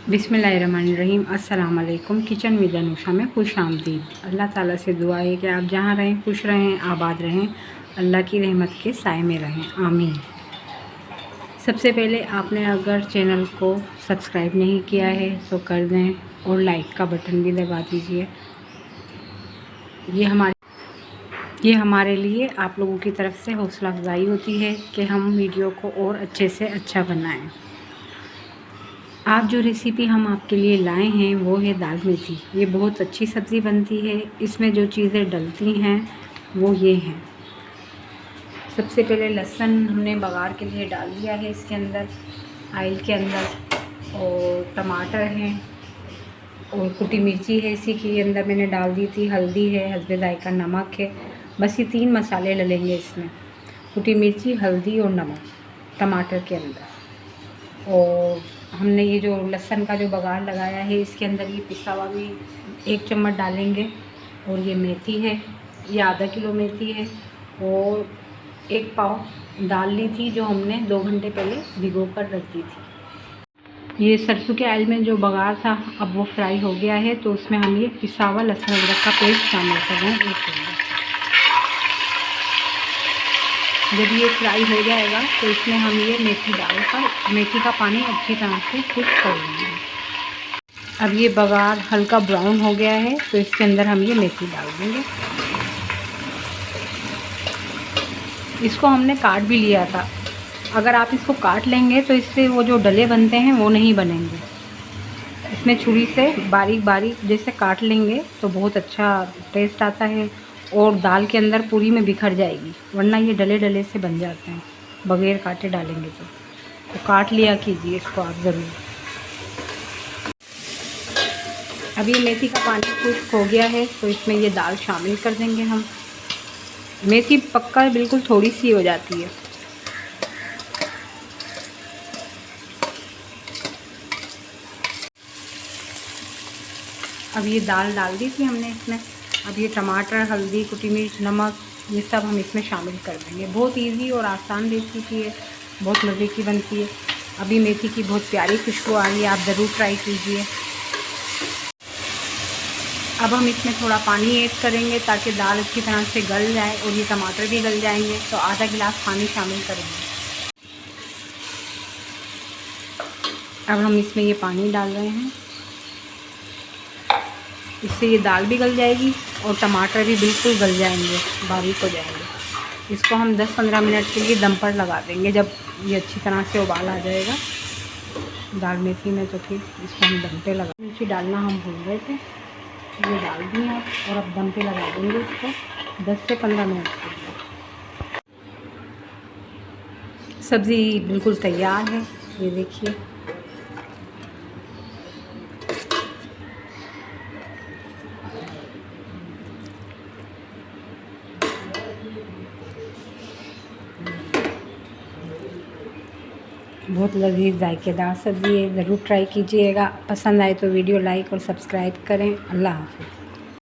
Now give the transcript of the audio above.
बिस्मिल्लाहिर्रहमानिर्रहीम। अस्सलाम वालेकुम। किचन विद अनुषा में खुश आमदीद। अल्लाह ताला से दुआ है कि आप जहाँ रहें खुश रहें, आबाद रहें, अल्लाह की रहमत के साए में रहें, आमीन। सबसे पहले आपने अगर चैनल को सब्सक्राइब नहीं किया है तो कर दें और लाइक का बटन भी दबा दीजिए। ये हमारे लिए आप लोगों की तरफ से हौसला अफजाई होती है कि हम वीडियो को और अच्छे से अच्छा बनाएं। आज जो रेसिपी हम आपके लिए लाए हैं वो है दाल मेथी। ये बहुत अच्छी सब्ज़ी बनती है। इसमें जो चीज़ें डलती हैं वो ये हैं। सबसे पहले लहसुन हमने बघार के लिए डाल दिया है इसके अंदर, ऑयल के अंदर, और टमाटर हैं और कुटी मिर्ची है इसी के अंदर मैंने डाल दी थी, हल्दी है, हस्बे जायका नमक है। बस ये 3 मसाले डलेंगे इसमें, कुटी मिर्ची, हल्दी और नमक टमाटर के अंदर। और हमने ये जो लहसुन का जो बघार लगाया है इसके अंदर ये पिसा हुआ भी 1 चम्मच डालेंगे। और ये मेथी है, ये आधा किलो मेथी है। और 1 पाव दाल ली थी जो हमने 2 घंटे पहले भिगो कर रख दी थी। ये सरसों के ऑयल में जो बघार था अब वो फ्राई हो गया है, तो उसमें हम ये पिसा हुआ लहसुन अदरक का पेस्ट शामिल कर रहे हैं 1 चम्मच। जब ये फ्राई हो जाएगा तो इसमें हम ये मेथी डालकर मेथी का पानी अच्छी तरह से खुश्क कर लेंगे। अब ये बघार हल्का ब्राउन हो गया है तो इसके अंदर हम ये मेथी डाल देंगे। इसको हमने काट भी लिया था। अगर आप इसको काट लेंगे तो इससे वो जो डले बनते हैं वो नहीं बनेंगे। इसमें छुरी से बारीक बारीक जैसे काट लेंगे तो बहुत अच्छा टेस्ट आता है और दाल के अंदर पूरी में बिखर जाएगी, वरना ये डले डले से बन जाते हैं बगैर काटे डालेंगे तो काट लिया कीजिए इसको आप ज़रूर। अब ये मेथी का पानी खुश्क हो गया है तो इसमें ये दाल शामिल कर देंगे हम। मेथी पक्का बिल्कुल थोड़ी सी हो जाती है। अब ये दाल डाल दी थी हमने इसमें। अब ये टमाटर, हल्दी, कुटी मिर्च, नमक ये सब हम इसमें शामिल कर देंगे। बहुत इजी और आसान रेसिपी है, बहुत मज़े की बनती है। अभी मेथी की बहुत प्यारी खुशबू आ रही है, आप ज़रूर ट्राई कीजिए। अब हम इसमें थोड़ा पानी ऐड करेंगे ताकि दाल अच्छी तरह से गल जाए और ये टमाटर भी गल जाएंगे, तो आधा गिलास पानी शामिल करेंगे। अब हम इसमें ये पानी डाल रहे हैं, इससे ये दाल भी गल जाएगी और टमाटर भी बिल्कुल गल जाएंगे, बारीक हो जाएंगे। इसको हम 10-15 मिनट के लिए दम पर लगा देंगे। जब ये अच्छी तरह से उबाल आ जाएगा दाल मेथी में तो फिर इसको हम दम पे लगा। मिर्ची डालना हम भूल गए थे, ये डाल दिए और अब दम पे लगा देंगे इसको 10 से 15 मिनट के लिए। सब्ज़ी बिल्कुल तैयार है, ये देखिए। बहुत लजीज जायकेदार सब्ज़ी है, ज़रूर ट्राई कीजिएगा। पसंद आए तो वीडियो लाइक और सब्सक्राइब करें। अल्लाह हाफ़िज़।